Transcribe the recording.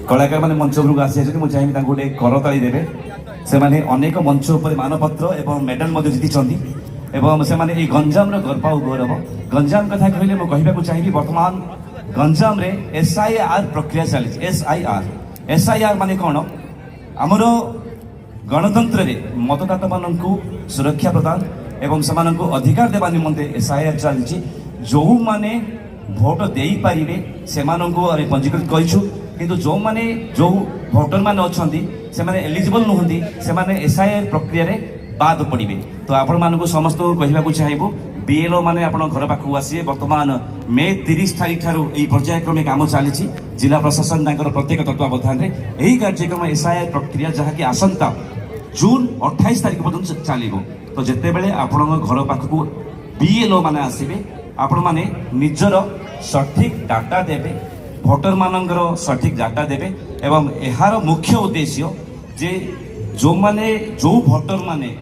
कलाकार मैंने मंच उपरକୁ ଆସିଛନ୍ତି ମୁଁ ଚାହିଁବି ତାଙ୍କୁ ଗୋଟେ କରତାଳି ଦେବେ ସେମାନେ ଅନେକ ମଞ୍ଚ ଉପରେ ମାନପତ୍ର ଏବଂ ମେଡାଲ ମଧ୍ୟ ଜିତିଛନ୍ତି ଏବଂ ସେମାନେ ଏହି ଗଞ୍ଜାମର ଗର୍ବ ଆଉ ଗୌରବ ଗଞ୍ଜାମ କଥା କହିଲେ ମୁଁ କହିବାକୁ ଚାହିଁବି ବର୍ତ୍ତମାନ ଗଞ୍ଜାମରେ SIR ପ୍ରକ୍ରିୟା ଚାଲିଛି SIR ମାନେ କ'ଣ ଆମର ଗଣତନ୍ତ୍ରରେ ମତଦାତାମାନଙ୍କୁ ସୁରକ୍ଷା ପ୍ରଦାନ ଏବଂ ସେମାନଙ୍କୁ ଅଧିକାର ଦେବା ନିମନ୍ତେ SIR ଚାଲିଛି ଯେଉଁମାନେ ଭୋଟ ଦେଇପାରିବେ ସେମାନଙ୍କୁ ଆମେ ପଞ୍ଜୀକୃତ କରିଛୁ କିନ୍ତୁ ଯେଉଁମାନେ ଯେଉଁ ଭୋଟର ମାନେ ଅଛନ୍ତି ସେମାନେ ଏଲିଜିବଲ ନୁହନ୍ତି ସେମାନେ SIR ପ୍ରକ୍ରିୟାରେ ବାଦ ପଡ଼ିବେ ତ ଆପଣମାନଙ୍କୁ ସମସ୍ତଙ୍କୁ କହିବାକୁ ଚାହିଁବୁ BLO ମାନେ ଆପଣ ଘର ପାଖକୁ ଆସିବେ ବର୍ତ୍ତମାନ ମେ 30 ତାରିଖ ଠାରୁ ଏହି ପର୍ଯ୍ୟାୟକ୍ରମେ କାମ ଚାଲିଛି ଜିଲ୍ଲା ପ୍ରଶାସନ ତାଙ୍କର ପ୍ରତ୍ୟେକ ତତ୍ତ୍ୱାବଧାନରେ ଏହି କାର୍ଯ୍ୟକ୍ରମ SIR ପ୍ରକ୍ରିୟା ଯାହାକି ଆସନ୍ତା ଜୁନ 28 ତାରିଖ ପର୍ଯ୍ୟନ୍ତ ଚାଲିବ ତ ଯେତେବେଳେ ଆପଣଙ୍କ ଘର ପାଖକୁ BLO ମାନେ ଆସିବେ ଆପଣମାନେ ନିଜର ସଠିକ ଡାଟା ଦେବେ ଭୋଟର ମାନଙ୍କର ସଠିକ ଡାଟା ଦେବେ ଏବଂ ଏହାର ମୁଖ୍ୟ ଉଦ୍ଦେଶ୍ୟ ଯେ ଯେଉଁ ଭୋଟର ମାନେ